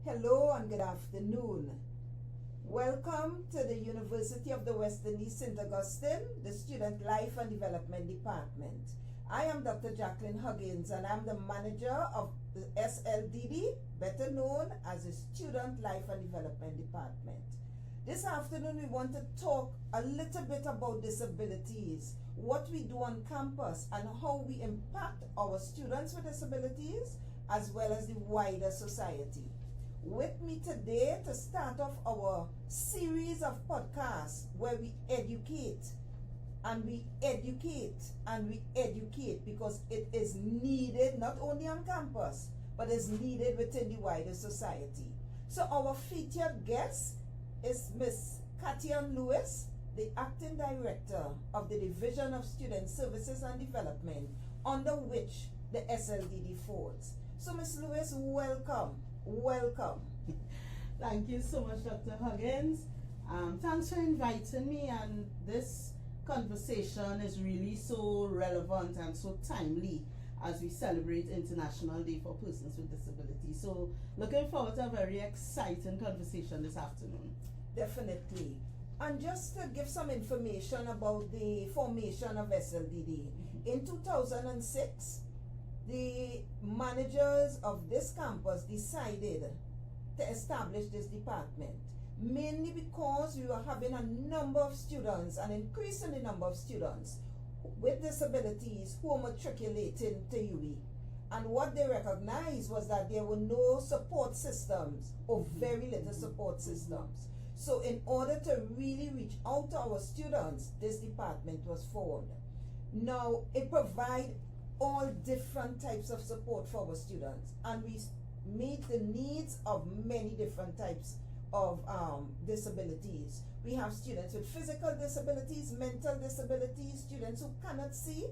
Hello and good afternoon. Welcome to the University of the West Indies St. Augustine, the Student Life and Development Department. I am Dr. Jacqueline Huggins and I'm the manager of the SLDD, better known as the Student Life and Development Department. This afternoon we want to talk a little bit about disabilities, what we do on campus and how we impact our students with disabilities as well as the wider society. With me today to start off our series of podcasts where we educate and we educate and we educate because it is needed not only on campus but is needed within the wider society. So our featured guest is Miss Jacqueline Lewis, the Acting Director of the Division of Student Services and Development, under which the SLDD falls. So Miss Lewis, welcome. Welcome. Thank you so much, Dr. Huggins. Thanks for inviting me, and this conversation is really so relevant and so timely as we celebrate International Day for Persons with Disabilities. So looking forward to a very exciting conversation this afternoon. Definitely. And just to give some information about the formation of SLDD, in 2006, the managers of this campus decided to establish this department, mainly because we were having a number of students, an increase in the number of students with disabilities who were matriculating to UE. And what they recognized was that there were no support systems or very little support systems. So in order to really reach out to our students, this department was formed. Now, it provides all different types of support for our students, and we meet the needs of many different types of disabilities. We have students with physical disabilities, mental disabilities, students who cannot see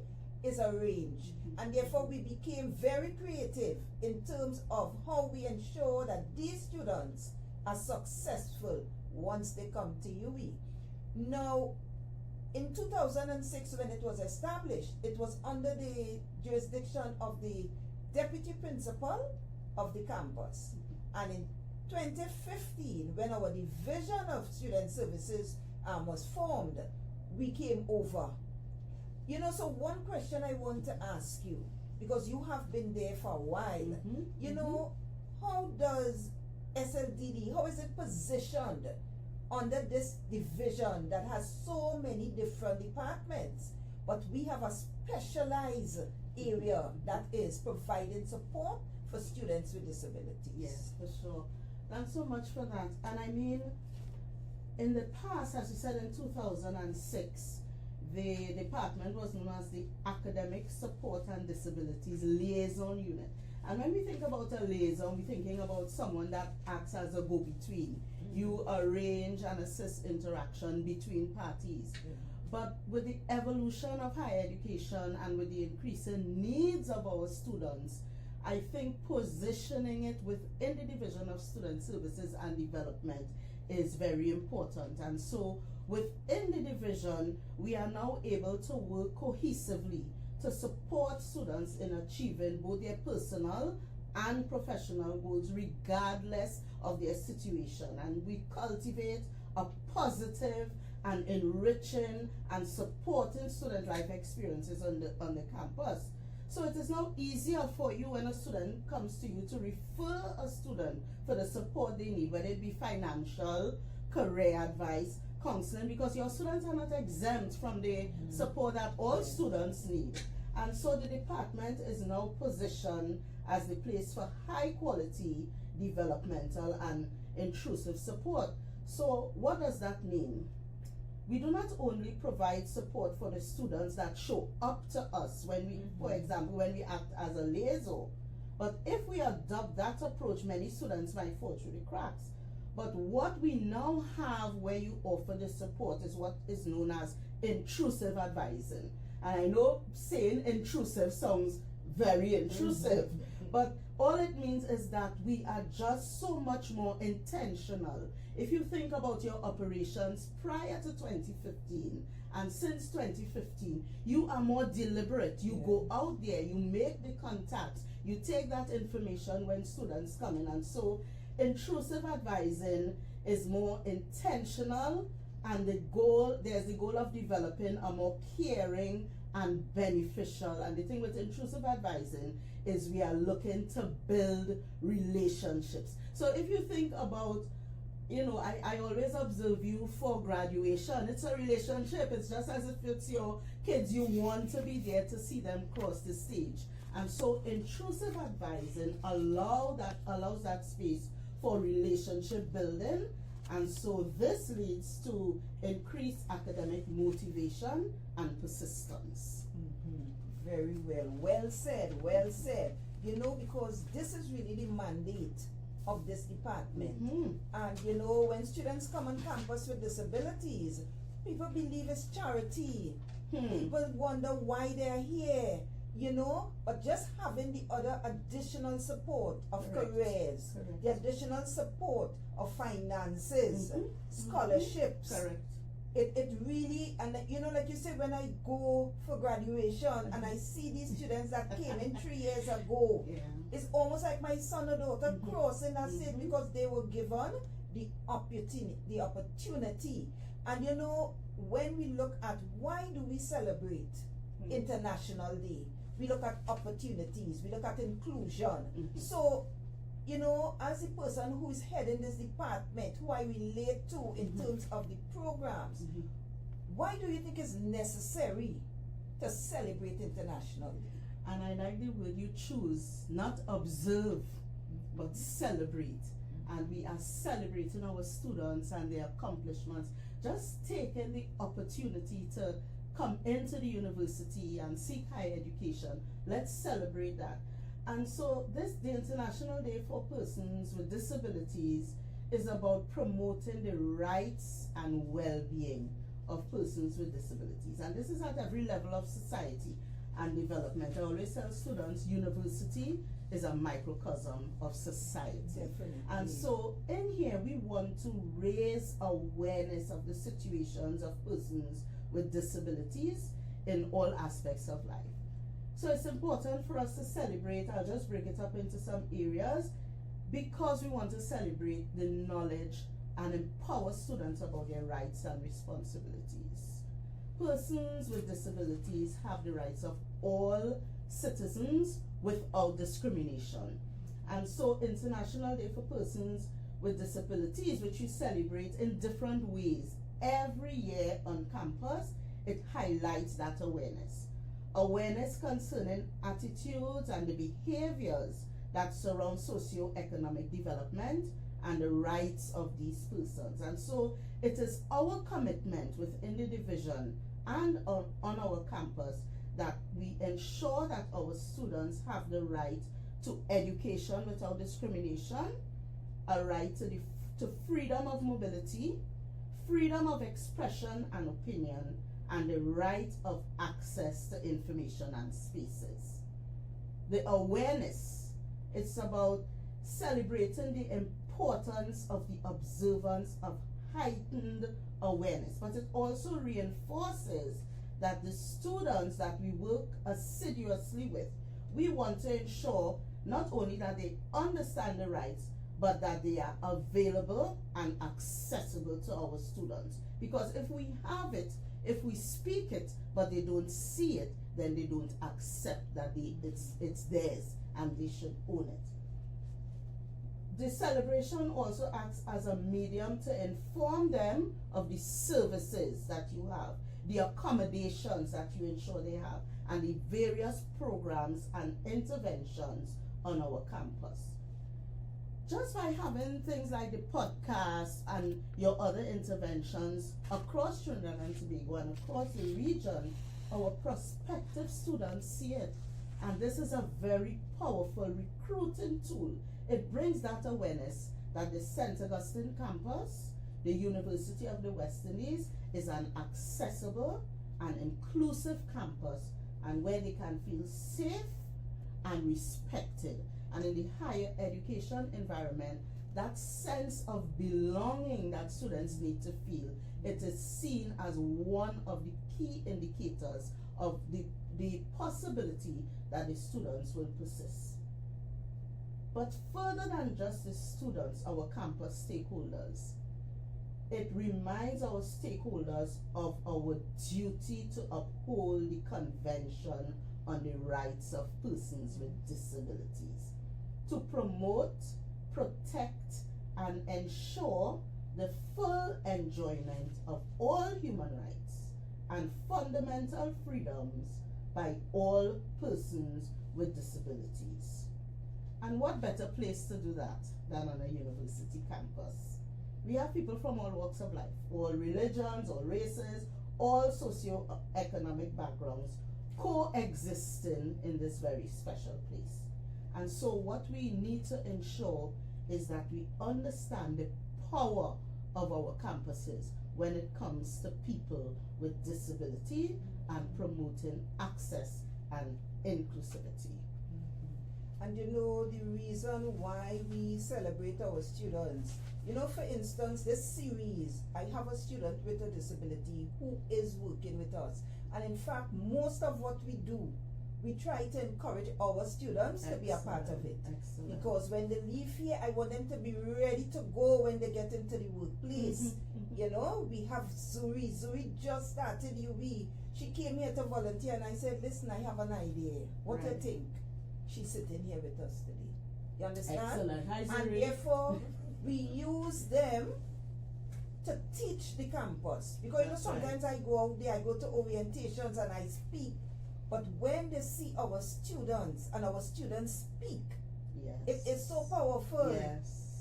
is a range. And therefore we became very creative in terms of how we ensure that these students are successful once they come to UE. Now, in 2006, when it was established, it was under the jurisdiction of the deputy principal of the campus. And in 2015, when our division of student services was formed, we came over. You know, so one question I want to ask you, because you have been there for a while, you know, how does SLDD, how is it positioned under this division that has so many different departments, but we have a specialized area that is providing support for students with disabilities? Yes, for sure. Thanks so much for that. And I mean, in the past, as you said, in 2006, the department was known as the Academic Support and Disabilities Liaison Unit. And when we think about a liaison, we're thinking about someone that acts as a go-between. You arrange and assist interaction between parties. But with the evolution of higher education and with the increasing needs of our students, I think positioning it within the Division of Student Services and Development is very important. And so within the division, we are now able to work cohesively to support students in achieving both their personal and professional goals regardless of their situation. And we cultivate a positive and enriching and supporting student life experiences on the campus. So it is now easier for you when a student comes to you to refer a student for the support they need, whether it be financial, career advice, counseling, because your students are not exempt from the support that all students need. And so the department is now positioned as the place for high quality developmental and intrusive support. So what does that mean? We do not only provide support for the students that show up to us when we, for example, when we act as a liaison, but if we adopt that approach, many students might fall through the cracks. But what we now have where you offer the support is what is known as intrusive advising. And I know saying intrusive sounds very intrusive, but all it means is that we are just so much more intentional. If you think about your operations prior to 2015 and since 2015, you are more deliberate. You go out there, you make the contacts, You take that information when students come in, and so intrusive advising is more intentional, and there's the goal of developing a more caring and beneficial. And the thing with intrusive advising is we are looking to build relationships. So if you think about, I always observe you for graduation. It's a relationship. It's just as if it's your kids. You want to be there to see them cross the stage. And so intrusive advising allows that space for relationship building. And so this leads to increased academic motivation and persistence. Very well. Well said. Well said. Because this is really the mandate of this department. And when students come on campus with disabilities, people believe it's charity. People wonder why they're here, but just having the other additional support of careers, the additional support of finances, scholarships. It really, and like you said, when I go for graduation and I see these students that came in 3 years ago, it's almost like my son or daughter crossing that stage because they were given the opportunity. And when we look at why do we celebrate International Day, we look at opportunities, we look at inclusion. So as a person who is heading this department, who I relate to in terms of the programs, why do you think it's necessary to celebrate International Day? And I like the word you choose, not observe, but celebrate. And we are celebrating our students and their accomplishments, just taking the opportunity to come into the university and seek higher education. Let's celebrate that. And so the International Day for Persons with Disabilities is about promoting the rights and well-being of persons with disabilities. And this is at every level of society and development. I always tell students, university is a microcosm of society. Definitely. And so in here, we want to raise awareness of the situations of persons with disabilities in all aspects of life. So it's important for us to celebrate. I'll just break it up into some areas because we want to celebrate the knowledge and empower students about their rights and responsibilities. Persons with disabilities have the rights of all citizens without discrimination. And so International Day for Persons with Disabilities, which we celebrate in different ways every year on campus, it highlights that awareness. Awareness concerning attitudes and the behaviors that surround socio-economic development and the rights of these persons. And so it is our commitment within the division and on our campus that we ensure that our students have the right to education without discrimination, a right to freedom of mobility, freedom of expression and opinion, and the right of access to information and spaces. The awareness, it's about celebrating the importance of the observance of heightened awareness, but it also reinforces that the students that we work assiduously with, we want to ensure not only that they understand the rights, but that they are available and accessible to our students. Because if we have it, if we speak it, but they don't see it, then they don't accept that it's theirs and they should own it. The celebration also acts as a medium to inform them of the services that you have, the accommodations that you ensure they have, and the various programs and interventions on our campus. Just by having things like the podcast and your other interventions across Trinidad and Tobago and across the region, our prospective students see it. And this is a very powerful recruiting tool. It brings that awareness that the St. Augustine campus, the University of the West Indies, is an accessible and inclusive campus, and where they can feel safe and respected. And in the higher education environment, that sense of belonging that students need to feel, it is seen as one of the key indicators of the possibility that the students will persist. But further than just the students, our campus stakeholders, it reminds our stakeholders of our duty to uphold the Convention on the Rights of Persons with Disabilities, to promote, protect, and ensure the full enjoyment of all human rights and fundamental freedoms by all persons with disabilities. And what better place to do that than on a university campus? We have people from all walks of life, all religions, all races, all socio-economic backgrounds coexisting in this very special place. And so what we need to ensure is that we understand the power of our campuses when it comes to people with disability and promoting access and inclusivity. And you know, the reason why we celebrate our students, you know, for instance, this series, I have a student with a disability who is working with us. And in fact, most of what we do, we try to encourage our students to be a part of it. Excellent. Because when they leave here, I want them to be ready to go when they get into the workplace. You know, we have Zuri. Zuri just started UB. She came here to volunteer and I said, listen, I have an idea. What do you think? She's sitting here with us today. You understand? Excellent. Hi, Zuri. And therefore, we use them to teach the campus. Because you know, sometimes I go out there, I go to orientations and I speak. But when they see our students and our students speak, it is so powerful.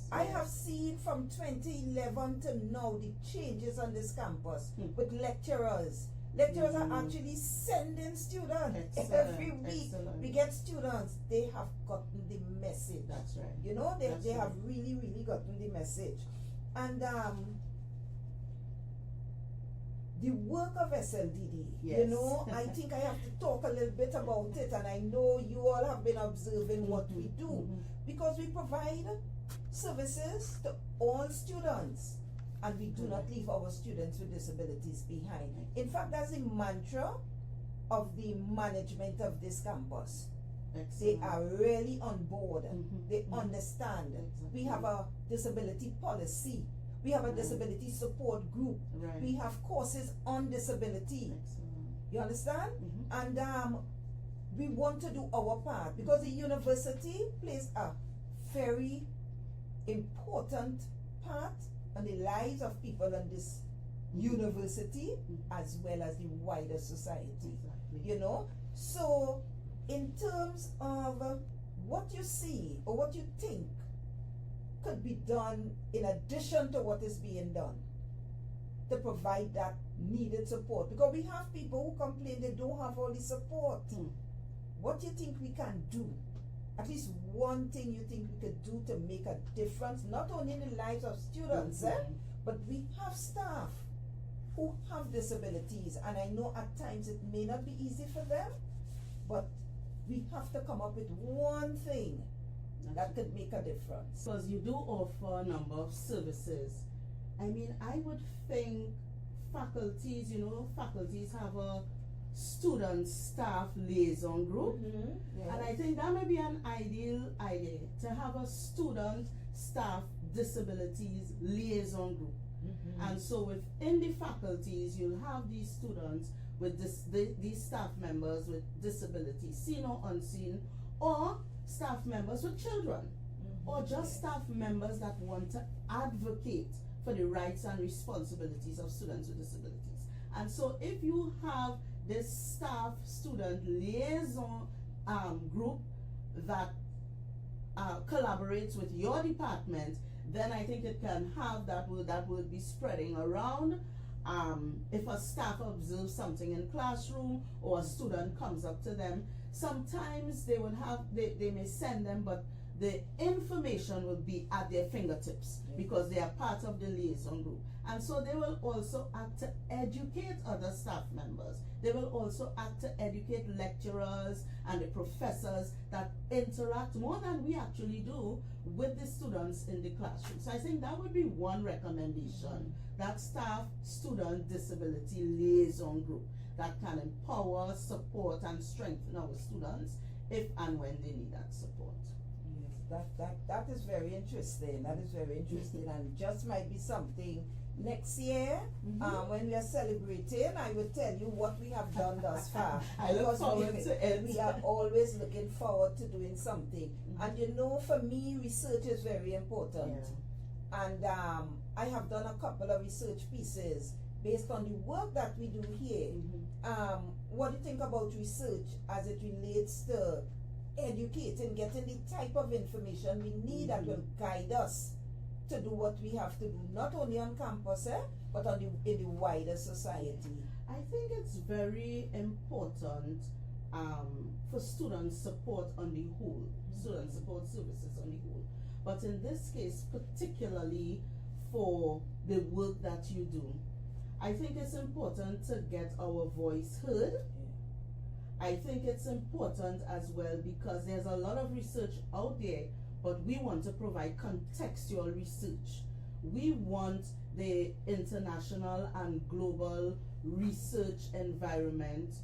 I have seen from 2011 to now the changes on this campus with lecturers. Lecturers are actually sending students. Every week we get students. They have gotten the message. That's right. You know, they have really, really gotten the message. And the work of SLDD, you know, I think I have to talk a little bit about it, and I know you all have been observing what we do, because we provide services to all students, and we do not leave our students with disabilities behind. In fact, that's the mantra of the management of this campus. They are really on board. They understand. We have a disability policy. We have a disability support group. We have courses on disability. You understand? And we want to do our part, because the university plays a very important part on the lives of people in this university as well as the wider society. You know? So, in terms of what you see or what you think could be done in addition to what is being done to provide that needed support, because we have people who complain they don't have all the support. What do you think we can do? At least one thing you think we could do to make a difference, not only in the lives of students, but we have staff who have disabilities, and I know at times it may not be easy for them, but we have to come up with one thing that could make a difference. Because you do offer a number of services. I mean, I would think faculties, you know, faculties have a student staff liaison group. And I think that may be an ideal idea to have a student staff disabilities liaison group. And so within the faculties, you'll have these students with these staff members with disabilities, seen or unseen, or staff members with children, or just staff members that want to advocate for the rights and responsibilities of students with disabilities. And so if you have this staff student liaison group that collaborates with your department, then I think it can have that will be spreading around. If a staff observes something in classroom or a student comes up to them, sometimes they would have, they may send them, but the information will be at their fingertips because they are part of the liaison group. And so they will also act to educate other staff members. They will also act to educate lecturers and the professors that interact more than we actually do with the students in the classroom. So I think that would be one recommendation, that staff student disability liaison group that can empower, support, and strengthen our students if and when they need that support. That is very interesting. That is very interesting, and just might be something next year when we are celebrating. I will tell you what we have done thus far. I look forward to it. We are always looking forward to doing something, and you know, for me, research is very important. Yeah. And I have done a couple of research pieces based on the work that we do here. What do you think about research as it relates to educating, getting the type of information we need that will guide us to do what we have to do, not only on campus, but on in the wider society? I think it's very important for student support on the whole, student support services on the whole. But in this case, particularly for the work that you do, I think it's important to get our voice heard. I think it's important as well because there's a lot of research out there, but we want to provide contextual research. We want the international and global research environment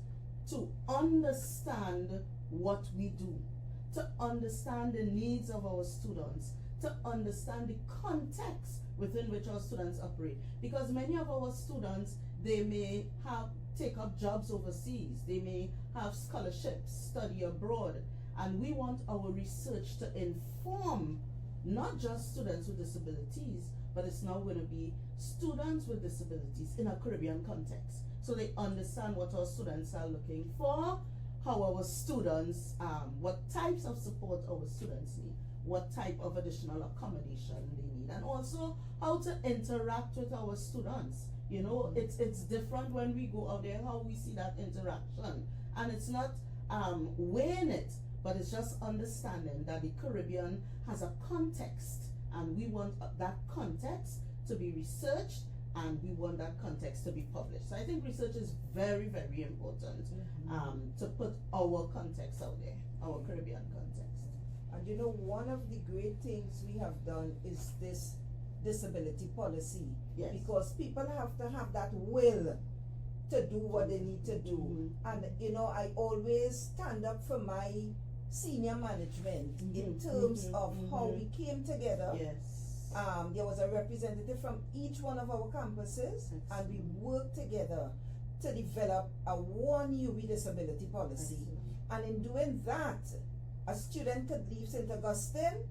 to understand what we do, to understand the needs of our students, to understand the context within which our students operate. Because many of our students, they may take up jobs overseas, they may have scholarships, study abroad, and we want our research to inform not just students with disabilities, but it's now going to be students with disabilities in a Caribbean context. So they understand what our students are looking for, how our students, what types of support our students need, what type of additional accommodation they need, and also how to interact with our students. You know, it's different when we go out there, how we see that interaction. And it's not weighing it, but it's just understanding that the Caribbean has a context, and we want that context to be researched, and we want that context to be published. So I think research is very, very important to put our context out there, our Caribbean context. And you know, one of the great things we have done is this disability policy. Yes. Because people have to have that will to do what they need to do. And you know, I always stand up for my senior management in terms of how we came together. Yes. There was a representative from each one of our campuses, and we worked together to develop a one UB disability policy. And in doing that, a student could leave St. Augustine,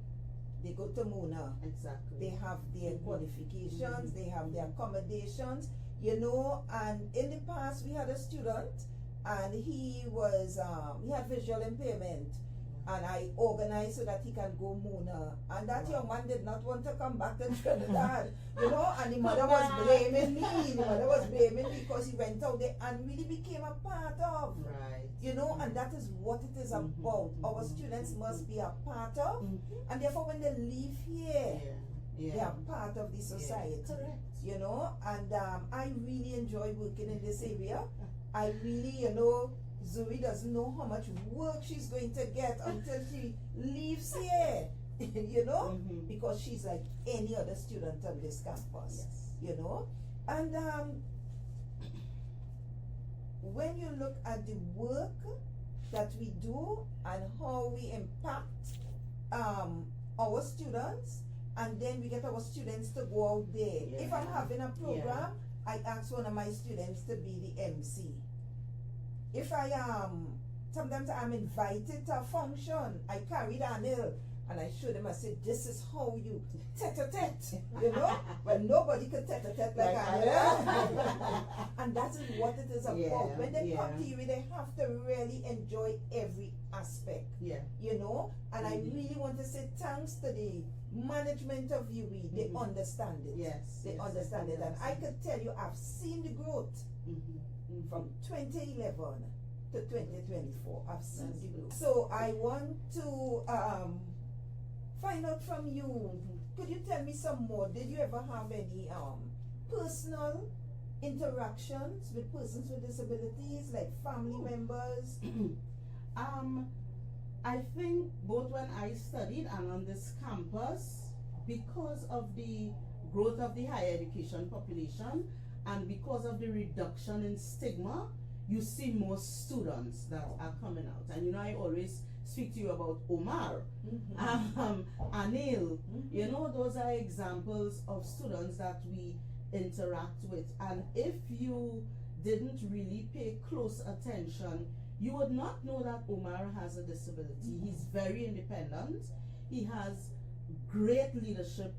they go to Mona. Exactly. They have their qualifications, they have their accommodations, you know. And in the past, we had a student, and he had visual impairment, and I organized so that he can go Mona. And that young man did not want to come back to Trinidad, you know. And the mother was blaming me. The mother was blaming me because he went out there and really became a part of. Right. You know, and that is what it is about. Our students must be a part of, and therefore when they leave here, they are part of the society. Correct. You know, and I really enjoy working in this area. I really, you know, Zoe doesn't know how much work she's going to get until she leaves here. You know, because she's like any other student on this campus. Yes. You know, and when you look at the work that we do and how we impact our students, and then we get our students to go out there. Yeah. If I'm having a program, I ask one of my students to be the MC. If I sometimes I'm invited to a function, I carry Daniel and I show them, I say, this is how you tete-a-tete, you know? Well, nobody could tete-a-tete like Daniel. And that is what it is about. When they come to you, they have to really enjoy every aspect, you know? And I really want to say thanks to the management of UE. They understand it. They understand it. And I could tell you, I've seen the growth from 2011 to 2024. I've seen the growth. So I want to find out from you, could you tell me some more? Did you ever have any personal interactions with persons with disabilities, like family members? I think both when I studied and on this campus, because of the growth of the higher education population and because of the reduction in stigma, you see more students that are coming out. And you know, I always speak to you about Omar, Anil. You know, those are examples of students that we interact with. And if you didn't really pay close attention, you would not know that Omar has a disability. He's very independent. He has great leadership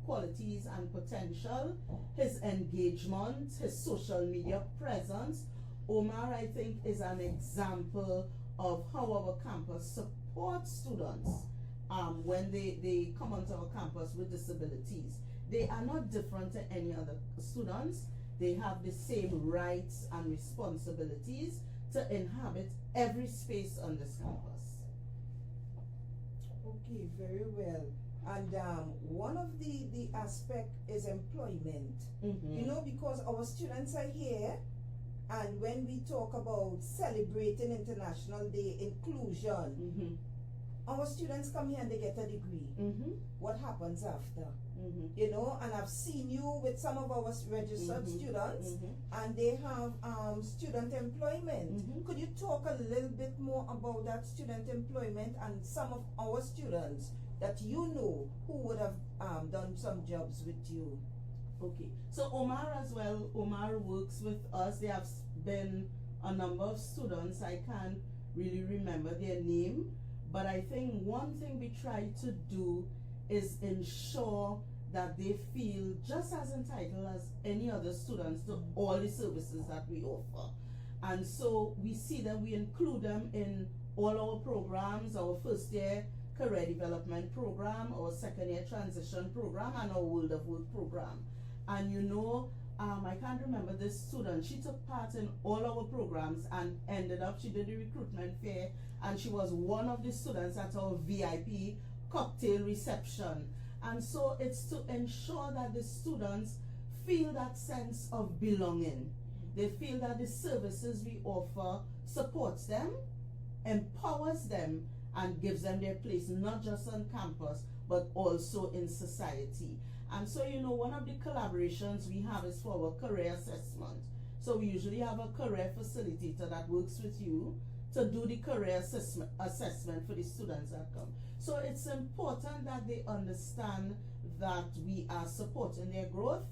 qualities and potential. His engagement, his social media presence. Omar, I think, is an example of how our campus supports students when they come onto our campus with disabilities. They are not different to any other students. They have the same rights and responsibilities to inhabit every space on this campus. Okay, very well. And one of the aspect is employment. You know, because our students are here, and when we talk about celebrating International Day inclusion, our students come here and they get a degree. What happens after? You know, and I've seen you with some of our registered students, and they have student employment. Could you talk a little bit more about that student employment and some of our students that you know who would have done some jobs with you? Okay, so Omar as well, Omar works with us. There have been a number of students, I can't really remember their name, but I think one thing we try to do is ensure that they feel just as entitled as any other students to all the services that we offer. And so we see them, we include them in all our programs, our first year career development program, our second year transition program, and our World of Work program. And you know, I can't remember this student, she took part in all our programs and ended up, she did the recruitment fair, and she was one of the students at our VIP cocktail reception. And so it's to ensure that the students feel that sense of belonging. They feel that the services we offer supports them, empowers them, and gives them their place, not just on campus, but also in society. And so, you know, one of the collaborations we have is for our career assessment. So we usually have a career facilitator that works with you to do the career assessment for the students that come. So it's important that they understand that we are supporting their growth,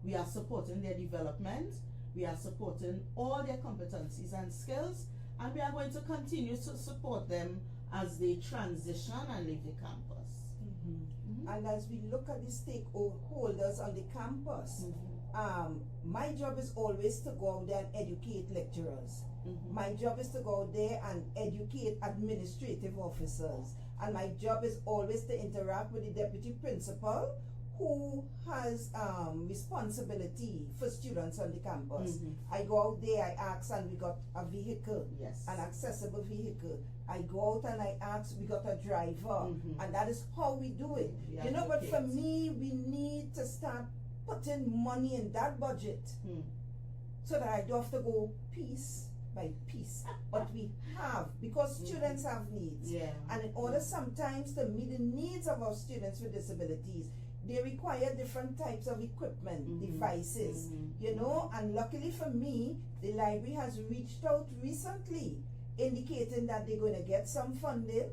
we are supporting their development, we are supporting all their competencies and skills, and we are going to continue to support them as they transition and leave the campus. And as we look at the stakeholders on the campus, my job is always to go out there and educate lecturers. My job is to go out there and educate administrative officers. And my job is always to interact with the deputy principal, who has responsibility for students on the campus. I go out there, I ask, and we got a vehicle, an accessible vehicle. I go out and I ask, we got a driver, and that is how we do it. You know, but for me, we need to start putting money in that budget so that I don't have to go piece by piece. But we have, because students have needs. And in order sometimes to meet the needs of our students with disabilities, they require different types of equipment, devices, you know, and luckily for me, the library has reached out recently indicating that they're going to get some funding,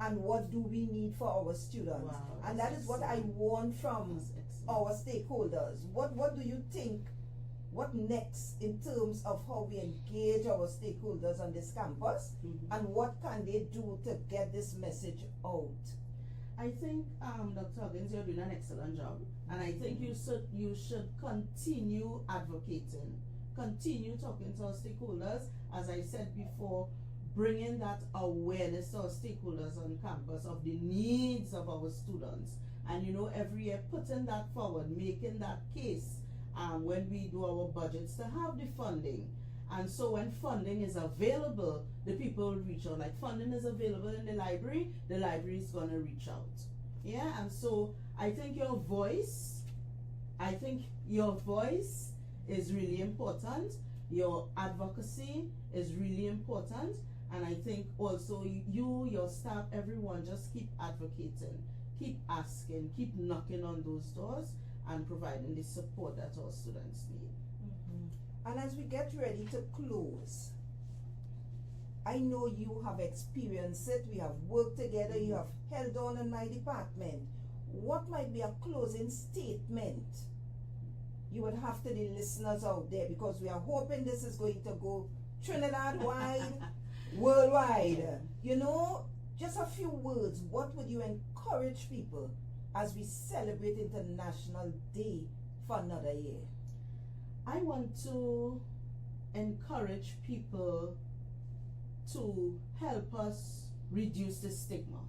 and what do we need for our students. And that is what I want from our stakeholders. What do you think, what next in terms of how we engage our stakeholders on this campus, and what can they do to get this message out? I think, Dr. Huggins, you're doing an excellent job, and I think you should continue advocating, continue talking to our stakeholders, as I said before, bringing that awareness to our stakeholders on campus of the needs of our students, and you know, every year putting that forward, making that case when we do our budgets to have the funding. And so when funding is available, the people reach out. Like, funding is available in the library is going to reach out. Yeah, and so I think your voice is really important. Your advocacy is really important. And I think also you, your staff, everyone, just keep advocating, keep asking, keep knocking on those doors and providing the support that our students need. And as we get ready to close, I know you have experienced it, we have worked together, you have held on in my department. What might be a closing statement you would have to the listeners out there, because we are hoping this is going to go Trinidad wide, worldwide. You know, just a few words. What would you encourage people as we celebrate International Day for another year? I want to encourage people to help us reduce the stigma.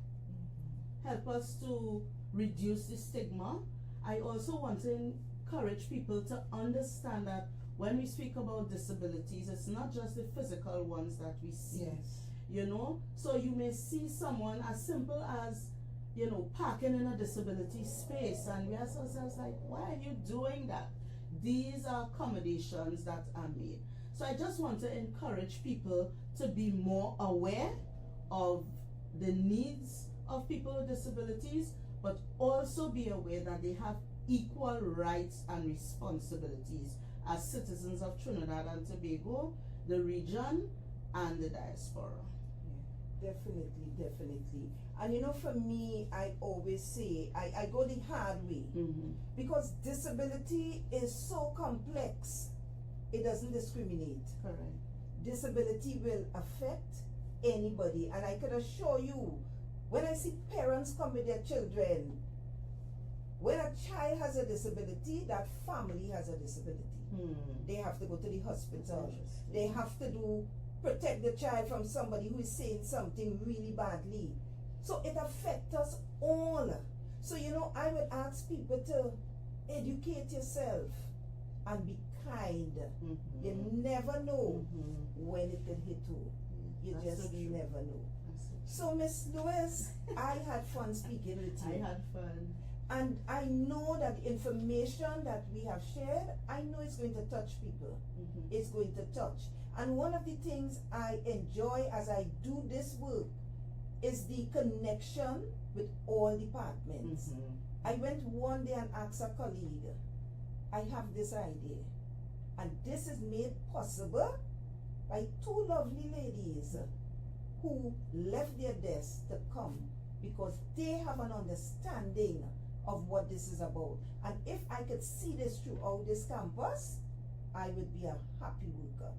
Help us to reduce the stigma. I also want to encourage people to understand that when we speak about disabilities, it's not just the physical ones that we see. Yes. You know, so you may see someone as simple as, you know, parking in a disability space, and we ask ourselves like, why are you doing that? These are accommodations that are made. So I just want to encourage people to be more aware of the needs of people with disabilities, but also be aware that they have equal rights and responsibilities as citizens of Trinidad and Tobago, the region, and the diaspora. Yeah, definitely, definitely. And you know, for me, I always say, I go the hard way, because disability is so complex, it doesn't discriminate. Correct. Disability will affect anybody, and I can assure you, when I see parents come with their children, when a child has a disability, that family has a disability. They have to go to the hospital. They have to protect the child from somebody who is saying something really badly. So it affects us all. So, you know, I would ask people to educate yourself and be kind. You never know when it can hit you. You That's just so true. never know. So So, Miss Lewis, I had fun speaking with you. I had fun. And I know that the information that we have shared, I know it's going to touch people. It's going to touch. And one of the things I enjoy as I do this work is the connection with all departments. I went one day and asked a colleague, I have this idea. And this is made possible by two lovely ladies who left their desks to come because they have an understanding of what this is about. And if I could see this throughout this campus, I would be a happy worker.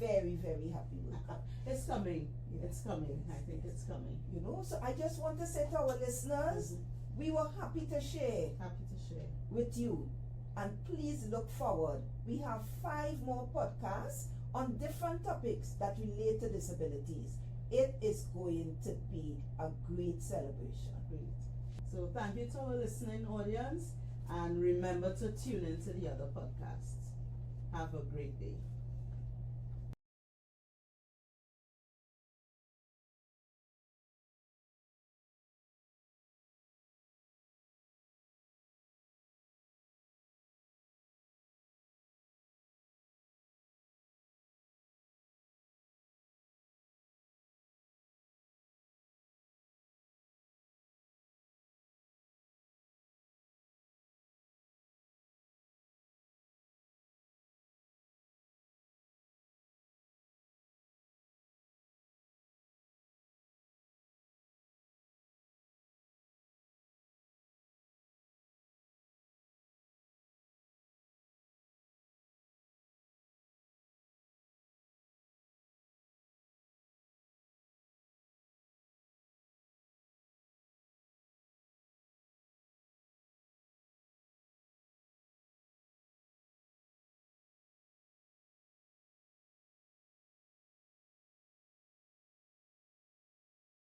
Very, very happy worker. It's coming. Yes. It's coming. I think it's coming. You know, so I just want to say to our listeners, we were happy to share Happy to share with you. And please look forward. We have 5 more podcasts on different topics that relate to disabilities. It is going to be a great celebration. Great. So thank you to our listening audience, and remember to tune into the other podcasts. Have a great day.